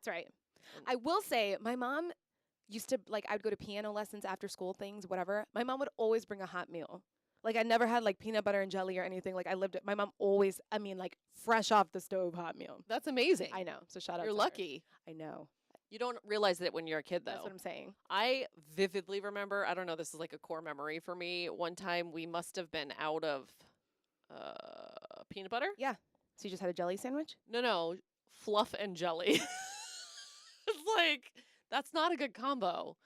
That's right. I will say my mom used to, like, I'd go to piano lessons after school things, whatever. My mom would always bring a hot meal. Like, I never had, like, peanut butter and jelly or anything. Like, I lived it. My mom always, I mean, like, fresh off the stove hot meal. That's amazing. I know. So shout out You're to her. lucky. I know. You don't realize it when you're a kid, though. That's what I'm saying. I vividly remember, I don't know, this is like a core memory for me. One time we must have been out of peanut butter. Yeah. So you just had a jelly sandwich? No, fluff and jelly. It's like, that's not a good combo.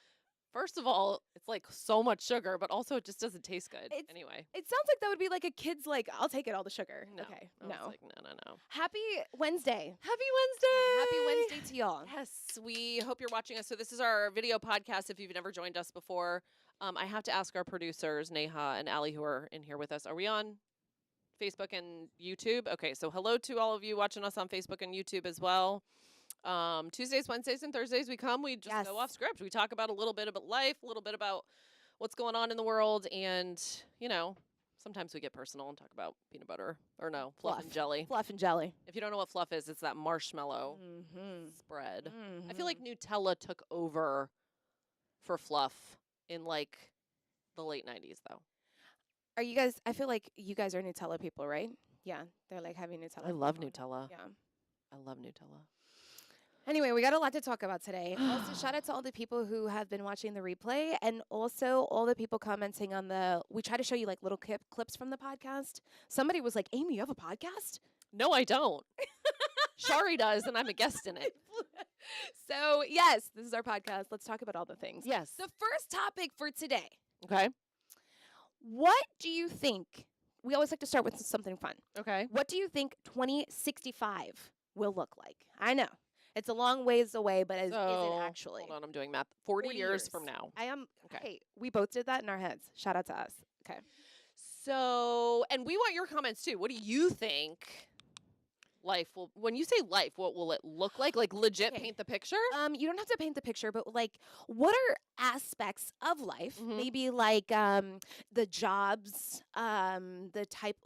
First of all, it's like so much sugar, but also it just doesn't taste good. Anyway. It sounds like that would be like a kid's, like, I'll take it, all the sugar. No. Okay. I was No. like, no. Happy Wednesday. Happy Wednesday. Happy Wednesday to y'all. Yes, we hope you're watching us. So this is our video podcast if you've never joined us before. I have to ask our producers, Neha and Allie, who are in here with us. Are we on Facebook and YouTube? Okay, so hello to all of you watching us on Facebook and YouTube as well. Tuesdays, Wednesdays, and Thursdays we just go off script. We talk about a little bit about life, a little bit about what's going on in the world, and, you know, sometimes we get personal and talk about peanut butter, or no, fluff and jelly. Fluff and jelly. If you don't know what fluff is, it's that marshmallow spread. I feel like Nutella took over for fluff in, like, the late 90s, though. Are you guys, I feel like you guys are Nutella people, right? Yeah, they're like heavy Nutella. I love people. Nutella. Yeah. I love Nutella. Anyway, we got a lot to talk about today. Also, shout out to all the people who have been watching the replay, and also all the people commenting on we try to show you like little clips from the podcast. Somebody was like, Amy, you have a podcast? No, I don't. Shari does, and I'm a guest in it. So, yes, this is our podcast. Let's talk about all the things. Yes. The first topic for today. Okay. What do you think? We always like to start with something fun. Okay. What do you think 2065 will look like? I know. It's a long ways away, but is it actually? Hold on, I'm doing math. 40 years from now. I am. Okay. Hey, we both did that in our heads. Shout out to us. Okay. So, and we want your comments too. What do you think life will, when you say life, what will it look like? Like legit paint the picture? You don't have to paint the picture, but like what are aspects of life? Maybe like the jobs, the type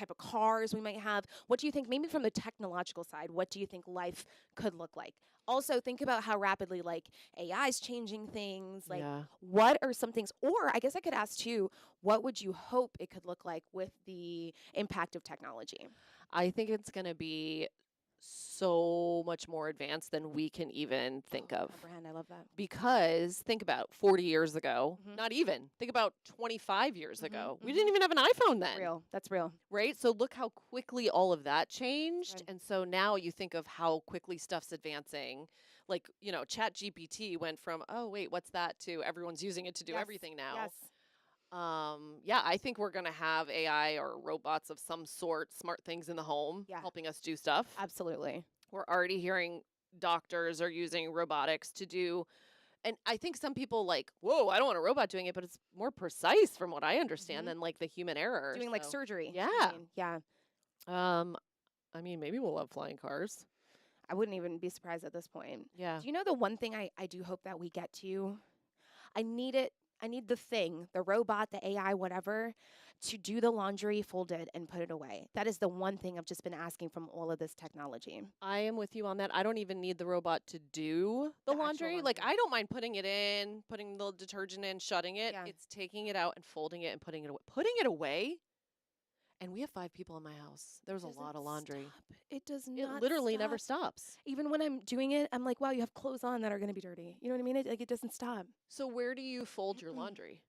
of cars we might have. What do you think, maybe from the technological side, what do you think life could look like? Also, think about how rapidly like AI is changing things. Like what are some things, or I guess I could ask too, what would you hope it could look like with the impact of technology? I think it's going to be so much more advanced than we can even think of. Brand, I love that. Because think about 40 years ago, not even. Think about 25 years ago. We didn't even have an iPhone then. That's real. Right? So look how quickly all of that changed. Right. And so now you think of how quickly stuff's advancing. Like, you know, ChatGPT went from, oh, wait, what's that, to everyone's using it to do everything now. Yes. Yeah, I think we're going to have AI or robots of some sort, smart things in the home, helping us do stuff. Absolutely. We're already hearing doctors are using robotics to do, and I think some people like, whoa, I don't want a robot doing it, but it's more precise from what I understand than like the human error. Doing like surgery. Yeah. Yeah. I mean, maybe we'll have flying cars. I wouldn't even be surprised at this point. Yeah. Do you know the one thing I do hope that we get to? I need it. I need the thing, the robot, the AI, whatever, to do the laundry, fold it, and put it away. That is the one thing I've just been asking from all of this technology. I am with you on that. I don't even need the robot to do the laundry. Like, I don't mind putting it in, putting the detergent in, shutting it. Yeah. It's taking it out and folding it and putting it away. Putting it away? And we have 5 people in my house. There's a lot of laundry. Stop. It does not. It literally never stops. Even when I'm doing it, I'm like, wow, you have clothes on that are going to be dirty. You know what I mean? It doesn't stop. So where do you fold your laundry?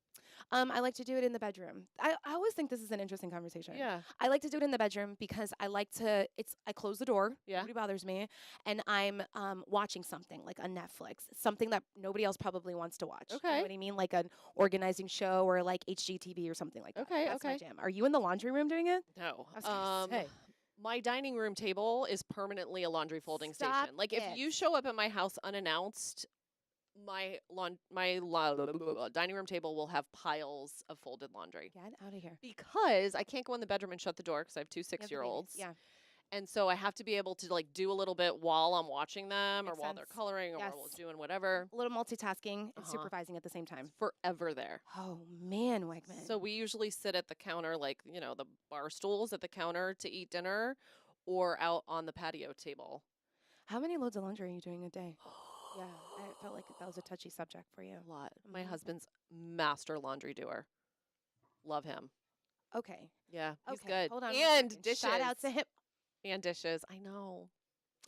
I like to do it in the bedroom. I always think this is an interesting conversation. Yeah. I like to do it in the bedroom because I like to, I close the door. Yeah. Nobody bothers me. And I'm watching something like on Netflix, something that nobody else probably wants to watch. Okay. You know what I mean? Like an organizing show or like HGTV or something like that. Okay. That's my jam. Are you in the laundry room doing it? No. I was gonna say. My dining room table is permanently a laundry folding station. Like if you show up at my house unannounced, my dining room table will have piles of folded laundry. Get out of here. Because I can't go in the bedroom and shut the door because I have 2 6-year-olds. Yeah. And so I have to be able to like do a little bit while I'm watching them or while they're coloring or while we're doing whatever. A little multitasking and supervising at the same time. Forever there. Oh, man, Wegmann. So we usually sit at the counter, like, you know, the bar stools at the counter to eat dinner or out on the patio table. How many loads of laundry are you doing a day? Yeah, I felt like that was a touchy subject for you. A lot. My Mhm. husband's master laundry doer. Love him. Okay. Yeah, he's Okay. good. Hold on. one And second. dishes. Shout out to him. And dishes. I know.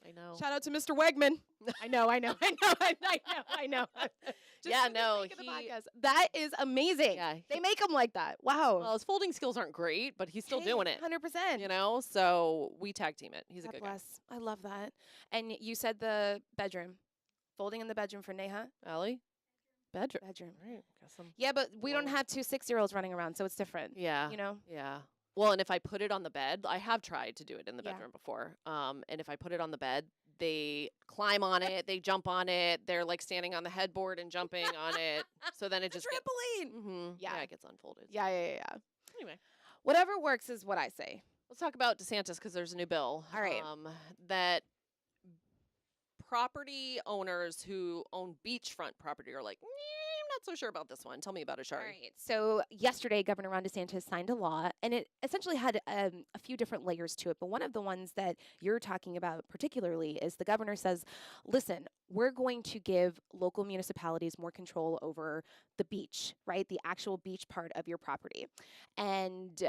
I know. Shout out to Mr. Wegmann. I know. I know. Just Yeah, for the no, sake of the he- podcast. That is amazing. Yeah. They make them like that. Wow. Well, his folding skills aren't great, but he's still Hey, doing it. 100%. You know? So we tag team it. He's a God good bless. I love that. And you said the bedroom. Folding in the bedroom for Neha? guy. Allie? Bedroom. Bedroom. Right. Guess I'm Yeah, but we don't Whoa. have 2 6-year-olds running around, so it's different. Yeah. You know? Yeah. Well, and if I put it on the bed, I have tried to do it in the Yeah. bedroom before. And if I put it on the bed, they climb on it, they jump on it, they're like standing on the headboard and jumping on it. So then it It's a just gets, trampoline. Yeah. it gets unfolded. Yeah. Anyway, Whatever works is what I say. let's talk about DeSantis because there's a new bill. All right. That property owners who own beachfront property are like, I'm not so sure about this one. Tell me about it, All Shari. right. So yesterday, Governor Ron DeSantis signed a law, and it essentially had a few different layers to it. But one of the ones that you're talking about particularly is the governor says, listen, we're going to give local municipalities more control over the beach, right? The actual beach part of your property. And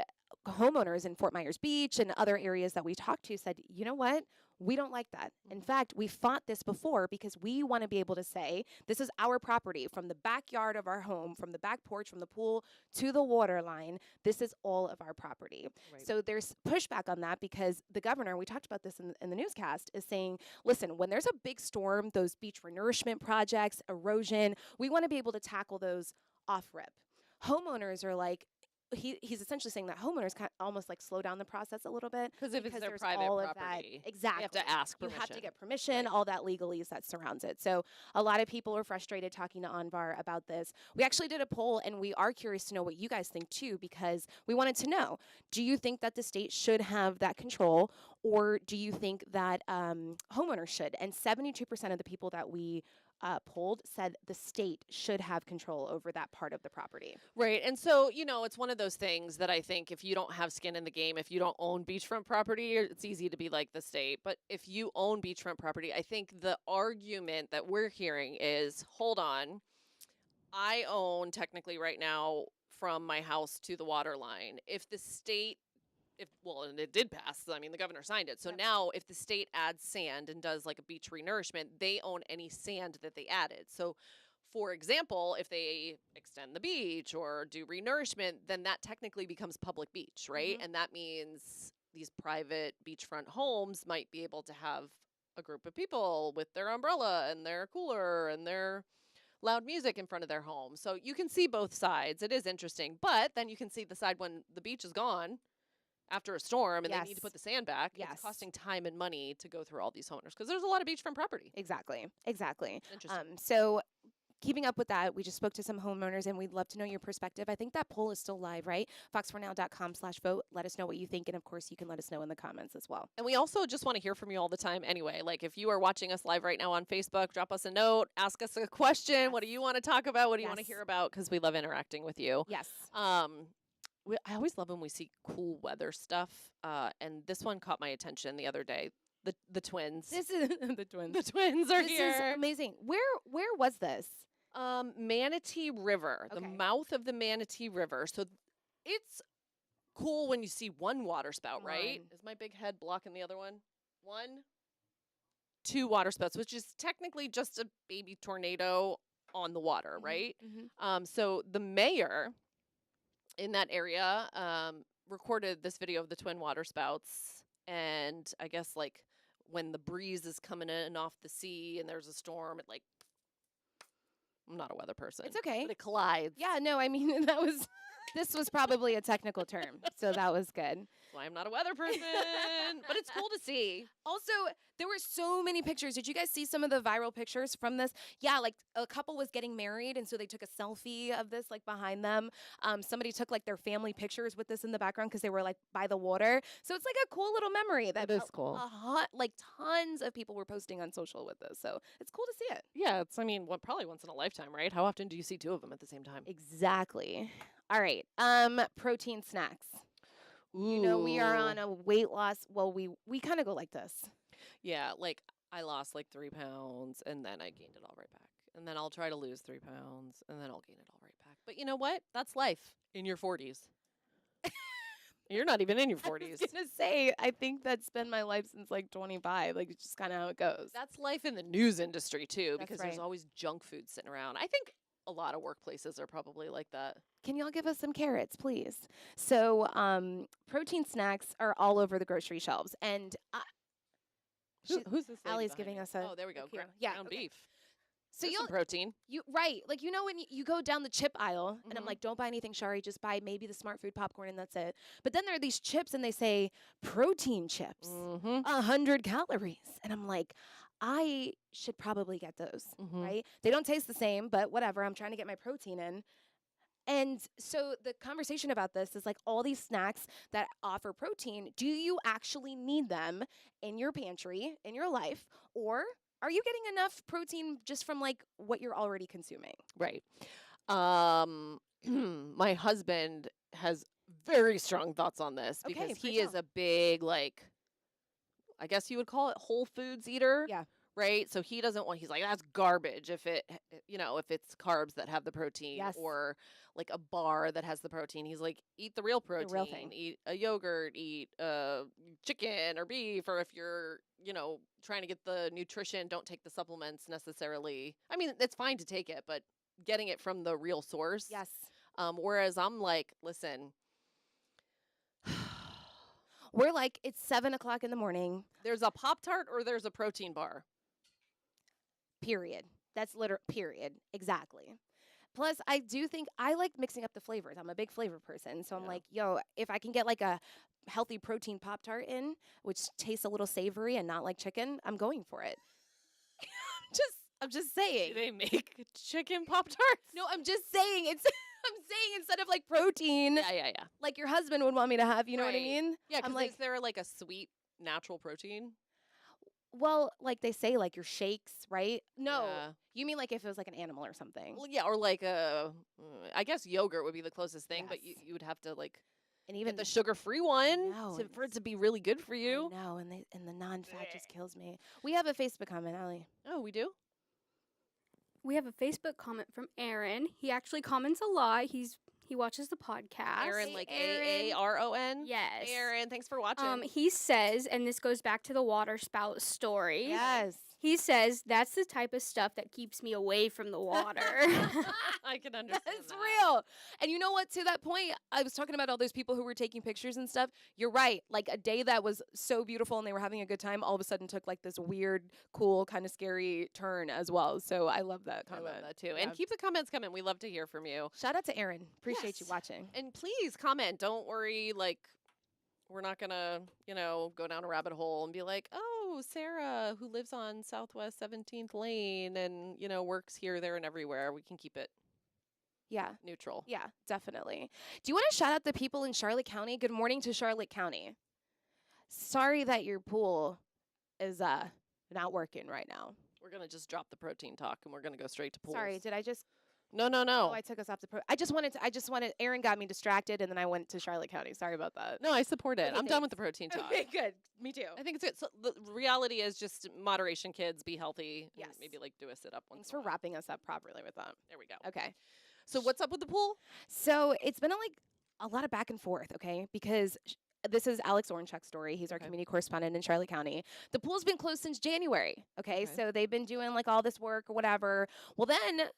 homeowners in Fort Myers Beach and other areas that we talked to said, you know what? We don't like that. In fact, we fought this before because we want to be able to say, this is our property from the backyard of our home, from the back porch, from the pool to the water line. This is all of our property. Right. So there's pushback on that because the governor, we talked about this in the newscast, is saying, listen, when there's a big storm, those beach renourishment projects, erosion, we want to be able to tackle those off rip. Homeowners are like, he's essentially saying that homeowners kind of almost like slow down the process a little bit Because if it's their there's private all of property, that, exactly. you have to ask You permission. have to get permission, Right. all that legalese that surrounds it. So a lot of people are frustrated talking to Anvar about this. We actually did a poll, and we are curious to know what you guys think too, because we wanted to know: do you think that the state should have that control, or do you think that homeowners should? And 72% of the people that we polled said the state should have control over that part of the property. Right. And so, it's one of those things that I think if you don't have skin in the game, if you don't own beachfront property, it's easy to be like the state. But if you own beachfront property, I think the argument that we're hearing is, hold on, I own technically right now from my house to the water line. If the state and it did pass. I mean, the governor signed it. So Yep. now if the state adds sand and does like a beach renourishment, they own any sand that they added. So for example, if they extend the beach or do renourishment, then that technically becomes public beach, right? Mhm. And that means these private beachfront homes might be able to have a group of people with their umbrella and their cooler and their loud music in front of their home. So you can see both sides. It is interesting. But then you can see the side when the beach is gone after a storm and they need to Yes. put the sand back. Yes. It's costing time and money to go through all these homeowners because there's a lot of beachfront property. Exactly. Interesting. So keeping up with that, we just spoke to some homeowners, and we'd love to know your perspective. I think that poll is still live, right? fox4now.com/vote. Let us know what you think, and of course, you can let us know in the comments as well. And we also just want to hear from you all the time anyway. Like if you are watching us live right now on Facebook, drop us a note, ask us a question. What do you want to talk about? What do you want to Yes. hear about? Because we love interacting with you. Yes. I always love when we see cool weather stuff. And this one caught my attention the other day. The twins. This is the twins. The twins are This is here. amazing. Where was this? Manatee River, the Okay. mouth of the Manatee River. So it's cool when you see one water spout, Come right? on. Is my big head blocking the other one? 1, 2 water spouts, which is technically just a baby tornado on the water, Mhm, right? mhm. So the mayor in that area recorded this video of the twin water spouts, and I guess like when the breeze is coming in off the sea and there's a storm, it like, I'm not a weather person. It's okay. But it collides. Yeah, no, I mean, this was probably a technical term, so that was good. That's why I'm not a weather person. But it's cool to see. Also, there were so many pictures. Did you guys see some of the viral pictures from this? Yeah, like a couple was getting married, and so they took a selfie of this like behind them. Somebody took like their family pictures with this in the background because they were like by the water. So it's like a cool little memory that It is cool. like tons of people were posting on social with this. So it's cool to see it. Yeah, it's, probably once in a lifetime, right? How often do you see 2 of them at the same time? Exactly. All right. Protein snacks. You know, we are on a weight loss. Well, we kind of go like this. Yeah, like I lost like 3 pounds and then I gained it all right back. And then I'll try to lose 3 pounds and then I'll gain it all right back. But you know what? That's life in your 40s. You're not even in your 40s. I was gonna say, I think that's been my life since like 25. Like it's just kind of how it goes. That's life in the news industry too, That's because there's right. always junk food sitting around. I think a lot of workplaces are probably like that. Can y'all give us some carrots, please? So, protein snacks are all over the grocery shelves, and Who's this lady Allie's behind giving me? us a. Oh, there we go. cue. Yeah, Ground okay. beef. So There's some protein. you right, like when you go down the chip aisle, and I'm Mhm. like, don't buy anything, Shari, just buy maybe the Smart Food popcorn, and that's it. But then there are these chips, and they say protein chips, Mm-hmm. 100 calories, and I'm like, I should probably get those, Mhm. right? They don't taste the same, but whatever. I'm trying to get my protein in. And so the conversation about this is like all these snacks that offer protein, do you actually need them in your pantry, in your life, or are you getting enough protein just from like what you're already consuming? Right. My husband has very strong thoughts on this Okay, because please he is tell. a big, like, I guess you would call it Whole Foods eater. Yeah. Right. So he doesn't want, he's like, that's garbage if if it's carbs that have the protein Yes. or like a bar that has the protein. He's like, eat the real protein, real thing. eat a yogurt, eat chicken or beef, or if you're, trying to get the nutrition, don't take the supplements necessarily. I mean, it's fine to take it, but getting it from the real source. Yes. Whereas I'm like, listen, We're like, it's 7 o'clock in the morning, there's a Pop-Tart or there's a protein bar. period. That's period. Exactly. Plus, I do think I like mixing up the flavors. I'm a big flavor person. So I'm Yeah. like, yo, if I can get like a healthy protein Pop Tart in, which tastes a little savory and not like chicken, I'm going for it. I'm just Do saying. they make chicken Pop-Tarts? No, I'm just saying it's I'm saying instead of like protein, Yeah. like your husband would want me to have, you know what I Right. mean? Yeah, I'm because like, is there like a sweet natural protein? well, like they say, like your shakes, right? No. Yeah. You mean like if it was like an animal or something. Well, yeah, or like I guess yogurt would be the closest thing, but Yes. you would have to like And get even the sugar-free one know, for it to be really good for you. I know, and the non-fat just kills me. We have a Facebook comment, Allie. Oh, we do? We have a Facebook comment from Aaron. He actually comments a lot. He watches the podcast. Aaron, Hey, like Aaron. Aaron? Yes. Hey, Aaron, thanks for watching. He says, and this goes back to the water spout story. Yes. He says that's the type of stuff that keeps me away from the water. I can understand That's that. real. And you know what? To that point, I was talking about all those people who were taking pictures and stuff. You're right. Like a day that was so beautiful and they were having a good time, all of a sudden took like this weird, cool, kind of scary turn as well. So I love that I comment. love that too. Yeah. And keep the comments coming. We love to hear from you. Shout out to Aaron. Appreciate you Yes. watching. And please comment. Don't worry, like we're not gonna, go down a rabbit hole and be like, oh, Sarah, who lives on Southwest 17th Lane and, works here, there, and everywhere. We can keep it Yeah. neutral. Yeah, definitely. Do you want to shout out the people in Charlotte County? Good morning to Charlotte County. Sorry that your pool is not working right now. We're gonna just drop the protein talk and we're gonna go straight to pools. Sorry, did I just No. Oh, I took us off the I just wanted Aaron got me distracted and then I went to Charlotte County. Sorry about that. No, I support it. Okay, I'm done with the protein talk. Okay, good. Me too. I think it's good. So the reality is just moderation, kids. Be healthy. and Yes. Maybe like do a sit up once. Thanks in for a while. wrapping us up properly with that. There we go. Okay. So what's up with the pool? So it's been a lot of back and forth, okay? Because this is Alex Orenchuk's story. He's our Okay. community correspondent in Charlotte County. The pool's been closed since January, okay? Okay. So they've been doing like all this work or whatever. Well, then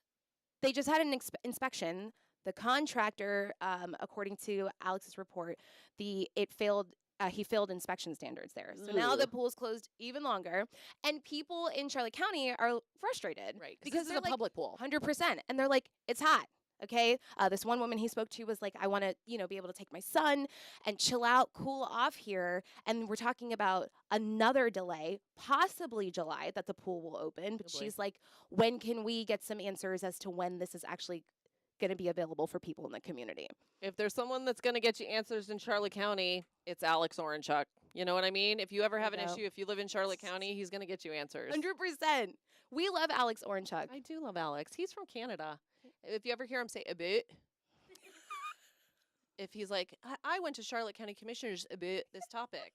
they just had an inspection. The contractor, according to Alex's report, it failed. He failed inspection standards there. So now the Ugh. pool's closed even longer, and people in Charlotte County are frustrated, Right. Because this is they're a like, public pool. 100%. And they're like, it's hot. Okay. This one woman he spoke to was like, I want to, be able to take my son and chill out, cool off here. And we're talking about another delay, possibly July, that the pool will open. But Oh, boy. she's like, when can we get some answers as to when this is actually going to be available for people in the community? If there's someone that's going to get you answers in Charlotte County, it's Alex Orenchuk. You know what I mean? If you ever have an There you go. issue, if you live in Charlotte County, he's going to get you answers. 100%. We love Alex Orenchuk. I do love Alex. He's from Canada. If you ever hear him say a bit, if he's like, I went to Charlotte County Commissioners about this topic,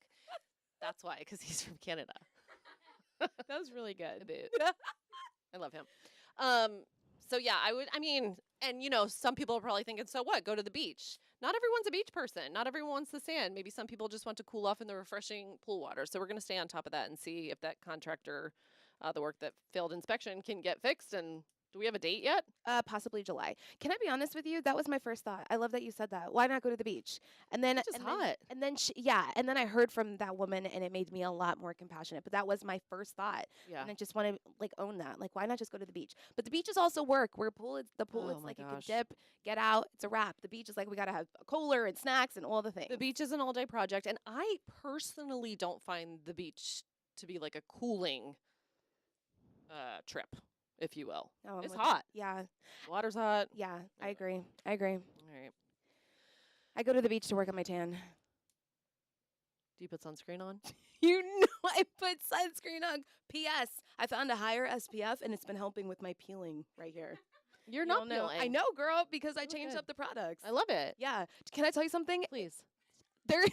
that's why, because he's from Canada. That was really good. I love him. So yeah, I mean, and some people are probably thinking, so what? Go to the beach. Not everyone's a beach person. Not everyone wants the sand. Maybe some people just want to cool off in the refreshing pool water. So we're going to stay on top of that and see if that contractor, the work that failed inspection, can get fixed. And do we have a date yet? Possibly July. Can I be honest with you? That was my first thought. I love that you said that. Why not go to the beach? And then It's just hot. And then and then I heard from that woman, and it made me a lot more compassionate. But that was my first thought. Yeah. And I just want to like own that. Like, why not just go to the beach? But the beach is also work. Where the pool, Oh it's my like you gosh. can dip, get out. It's a wrap. The beach is like we gotta have a cooler and snacks and all the things. The beach is an all-day project, and I personally don't find the beach to be like a cooling trip, if you will. Oh, I'm It's with hot. Yeah, The water's hot. yeah. I Yeah. agree. I agree. All right. I go to the beach to work on my tan. Do you put sunscreen on? You know I put sunscreen on. P.S. I found a higher SPF, and it's been helping with my peeling right here. You're You all not know. peeling. I know, girl, because I You look changed good. up the products. I love it. Yeah. Can I tell you something? Please. There,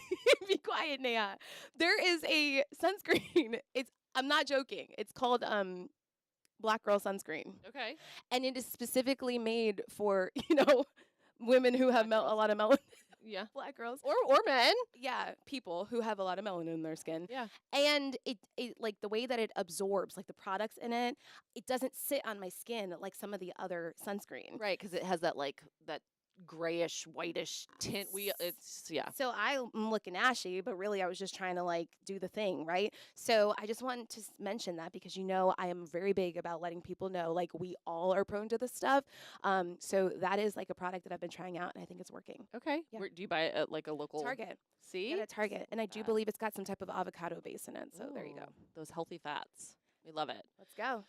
be quiet, Naya. There is a sunscreen. I'm not joking. It's called Black Girl Sunscreen, Okay. and it is specifically made for women who have Black a girls. lot of melanin. Yeah. Black girls. Or men. Yeah, people who have a lot of melanin in their skin. Yeah. And it like the way that it absorbs, like the products in it, it doesn't sit on my skin like some of the other sunscreen. Right, because it has that that grayish, whitish tint. Yeah. So I'm looking ashy, but really I was just trying to like do the thing, right? So I just wanted to mention that because I am very big about letting people know like we all are prone to this stuff. So that is like a product that I've been trying out, and I think it's working. Okay. Yeah. Where, do you buy it at like a local Target. See? Get at Target, and I do that. believe it's got some type of avocado base in it. So there you go. Ooh, those healthy fats. We love it. Let's go.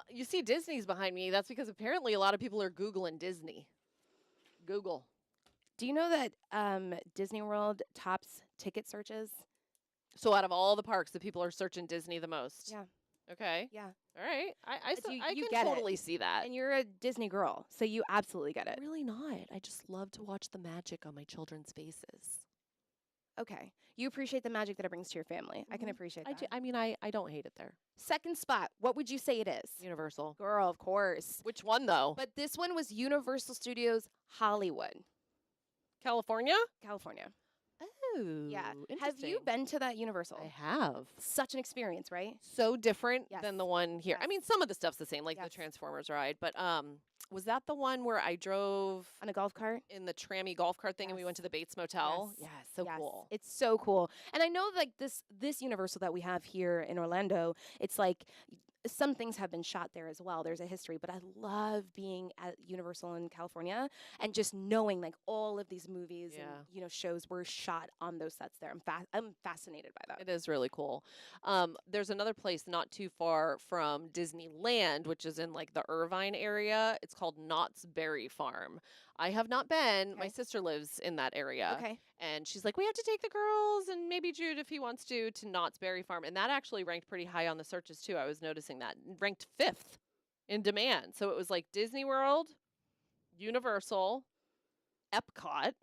You see Disney's behind me. That's because apparently a lot of people are Googling Disney. Google. Do you know that Disney World tops ticket searches? So out of all the parks, the people are searching Disney the most. Yeah. Okay. Yeah. All right. I You can get it. totally see that. And you're a Disney girl, so you absolutely get it. Really not. I just love to watch the magic on my children's faces. Okay. You appreciate the magic that it brings to your family. I can Mhm. appreciate I that. do. I mean, I don't hate it there. Second spot, what would you say it is? Universal. Girl, of course. Which one though? But this one was Universal Studios Hollywood, California? California. Oh. Yeah. Have you interesting. been to that Universal? I have. Such an experience, right? So different Yes. than the one here. I Yes. mean, some of the stuff's the same, like the Yes. Transformers ride, but was that the one where I drove On a golf cart? in the trammy golf cart thing and we went Yes. to the Bates Motel? Yes. Yeah, so Yes. cool. It's so cool. And I know like this Universal that we have here in Orlando, it's like some things have been shot there as well. There's a history, but I love being at Universal in California and just knowing like all of these movies Yeah. and shows were shot on those sets there. I'm fascinated by that. It is really cool. There's another place not too far from Disneyland, which is in like the Irvine area. It's called Knott's Berry Farm. I have not been. My Okay. sister lives in that area. Okay. And she's like, we have to take the girls and maybe Jude, if he wants to Knott's Berry Farm. And that actually ranked pretty high on the searches too. I was noticing that. Ranked 5th in demand. So it was like Disney World, Universal, Epcot,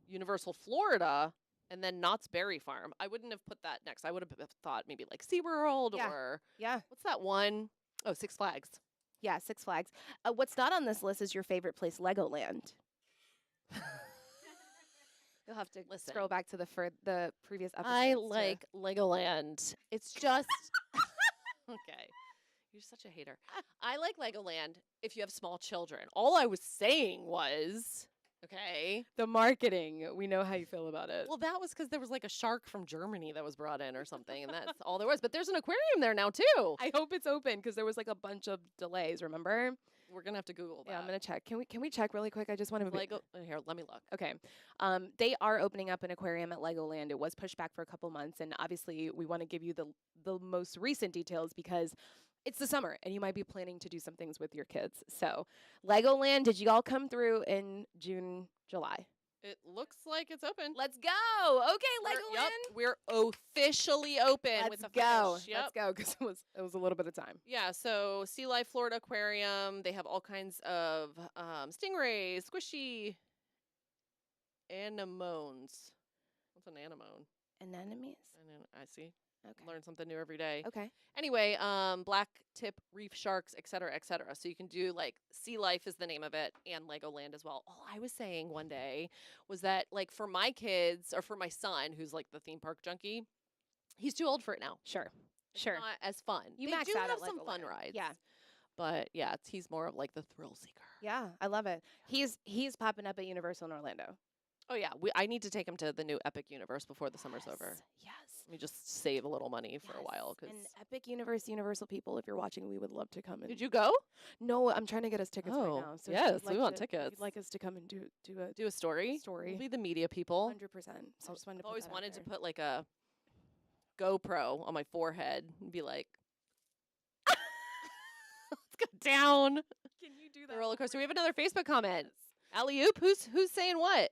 Universal Florida, and then Knott's Berry Farm. I wouldn't have put that next. I would have thought maybe like SeaWorld Yeah. or Yeah. what's that one? Oh, Six Flags. Yeah, Six Flags. What's not on this list is your favorite place, Legoland. You'll have to Listen. scroll back to the previous episode. I like Legoland. It's just okay. You're such a hater. I like Legoland if you have small children. All I was saying was, okay. the marketing. We know how you feel about it. Well, that was because there was like a shark from Germany that was brought in or something, and that's all there was. But there's an aquarium there now too. I hope it's open because there was like a bunch of delays. Remember? We're gonna have to Google that. Yeah, I'm gonna check. Can we check really quick? I just want to. Lego. Here, let me look. Okay. They are opening up an aquarium at Legoland. It was pushed back for a couple months, and obviously we want to give you the most recent details because it's the summer and you might be planning to do some things with your kids. So, Legoland, did you all come through in June, July? It looks like it's open. Let's go. Okay, We're- Legoland. Yep, we're officially open with Let's the go. fish. Yep. Let's go because it was a little bit of time. Yeah, so Sea Life Florida Aquarium, they have all kinds of stingrays, squishy anemones. What's an anemone? Anemones. I see. Okay. Learn something new every day. Okay. Anyway, black tip reef sharks, et cetera, et cetera. So you can do like Sea Life is the name of it, and Legoland as well. All I was saying one day was that like for my kids or for my son, who's like the theme park junkie, he's too old for it now. Sure. It's Sure. not as fun. You They max do out have at some fun Legoland. rides. Yeah. But yeah, he's more of like the thrill seeker. Yeah, I love it. He's popping up at Universal in Orlando. Oh yeah, I need to take him to the new Epic Universe before the summer's over. Yes. Let me just save a little money for a while. Cause And Epic Universal people, if you're watching, we would love to come. And did you go? No, I'm trying to get us tickets right Oh, now. So yes, if you'd we like want to- if tickets. You'd like us to come and do a Do a story. Story. We'll be the media people. 100%. So I just wanted to I've put always that out wanted to there. put like a GoPro on my forehead and be like, let's go down Can you do the roller coaster. We have another Facebook comment. Alley oop, who's saying what?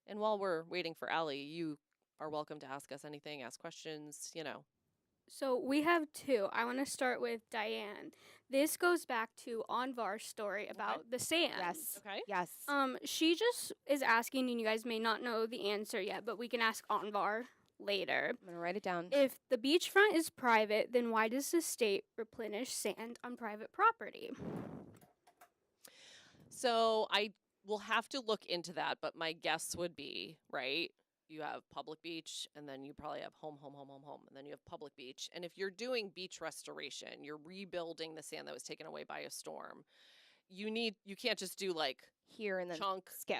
And while we're waiting for Allie, you are welcome to ask us anything, ask questions, you know. So we have two. I want to start with Diane. This goes back to Anvar's story about the sand. Yes. Okay. Yes. She just is asking, and you guys may not know the answer yet, but we can ask Anvar later. I'm gonna write it down. If the beachfront is private, then why does the state replenish sand on private property? So I will have to look into that, but my guess would be, right? You have public beach, and then you probably have home, and then you have public beach. And if you're doing beach restoration, you're rebuilding the sand that was taken away by a storm. You can't just do like Here and then chunk, skip.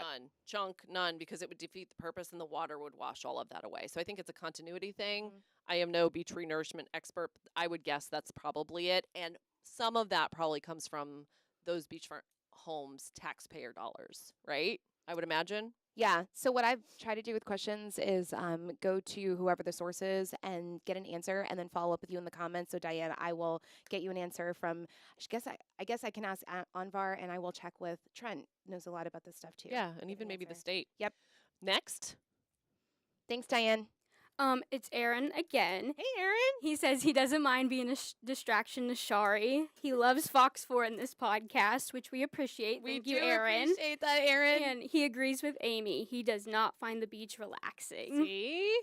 none, because it would defeat the purpose and the water would wash all of that away. So I think it's a continuity thing. Mhm. I am no beach renourishment expert. But I would guess that's probably it. And some of that probably comes from those beachfront homes' taxpayer dollars, right? I would imagine. Yeah. So what I've tried to do with questions is go to whoever the source is and get an answer, and then follow up with you in the comments. So Diane, I will get you an answer from. I guess I can ask Anvar, and I will check with Trent. Knows a lot about this stuff too. Yeah, and Get even an maybe the answer. state. Yep. Next. Thanks, Diane. It's Aaron again. Hey, Aaron. He says he doesn't mind being a distraction to Shari. He loves Fox 4 in this podcast, which we appreciate. Thank you, Aaron. Appreciate that, Aaron. And he agrees with Amy. He does not find the beach relaxing. See?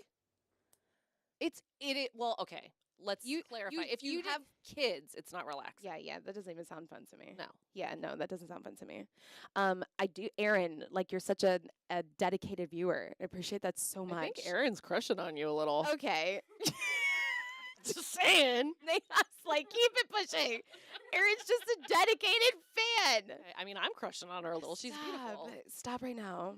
Well, okay. Let's clarify. If you you did- have kids, it's not relaxing. Yeah, that doesn't even sound fun to me. No. Yeah, no, that doesn't sound fun to me. I do, Aaron. Like you're such a dedicated viewer. I appreciate that so much. I think Aaron's crushing on you a little. Okay. Just saying. Like keep it pushing. Aaron's just a dedicated fan. I mean, I'm crushing on her a little. She's beautiful. Stop right now.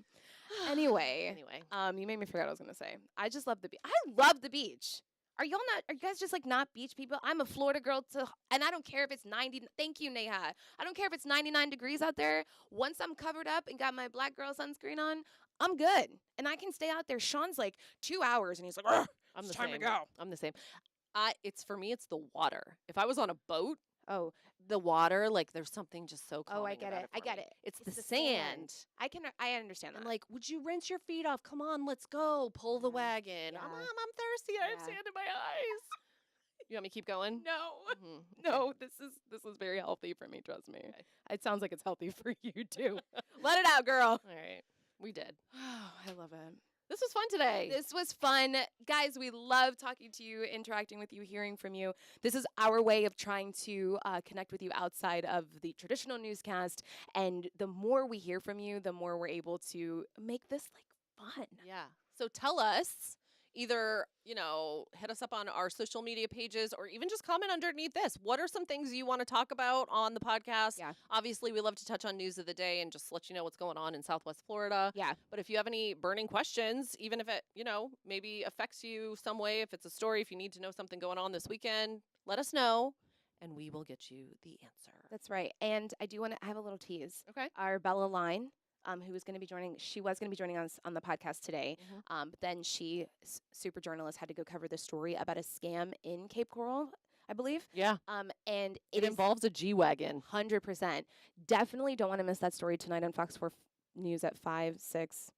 Anyway, Anyway. you made me forget what I was gonna say. I just love the beach. I love the beach. Are you guys just like not beach people? I'm a Florida girl and I don't care if it's 90. Thank you, Neha. I don't care if it's 99 degrees out there. Once I'm covered up and got my black girl sunscreen on, I'm good. And I can stay out there. Sean's like 2 hours and he's like, "Ugh, I'm it's the time same. to go." I'm the same. For me, it's the water. If I was on a boat, Oh, the water, like there's something just so calming. oh, I get about it. I for get me. it. It's the sand. sand. I understand that. I'm like, would you rinse your feet off? Come on, let's go. Pull the Yeah. wagon. Yeah. Mom, I'm thirsty. I have Yeah. sand in my eyes. You want me to keep going? no. Mhm. No, this is very healthy for me, trust me. Okay. It sounds like it's healthy for you too. Let it out, girl. All right. We did. I love it. This was fun today. This was fun. Guys, we love talking to you, interacting with you, hearing from you. This is our way of trying to connect with you outside of the traditional newscast. And the more we hear from you, the more we're able to make this like fun. Yeah. So tell us, either, hit us up on our social media pages or even just comment underneath this. What are some things you want to talk about on the podcast? Yeah. Obviously, we love to touch on news of the day and just let you know what's going on in Southwest Florida. Yeah. But if you have any burning questions, even if it, maybe affects you some way, if it's a story, if you need to know something going on this weekend, let us know and we will get you the answer. That's right. And I do want to have a little tease. Okay. Our Bella Line, who was going to be joining, she was going to be joining us on the podcast today. But then she, super journalist, had to go cover the story about a scam in Cape Coral, I believe. Yeah. And It is involves a G-Wagon. 100%. Definitely don't want to miss that story tonight on Fox 4 News at 5, 6,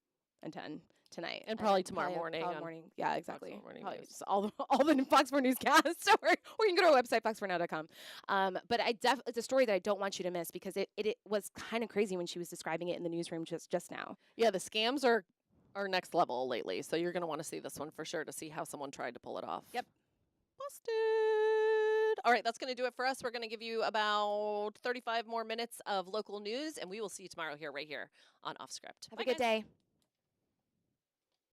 and 10 tonight. And probably tomorrow morning Probably on morning. Yeah, exactly. 4 Morning Probably News. just all the Fox 4 newscasts. or you can go to our website, fox4now.com. But it's a story that I don't want you to miss because it was kind of crazy when she was describing it in the newsroom just now. Yeah, the scams are next level lately, so you're going to want to see this one for sure to see how someone tried to pull it off. Yep. exhausted. All right, that's going to do it for us. We're going to give you about 35 more minutes of local news, and we will see you tomorrow right here on Off Script. Have Bye, a good guys. day.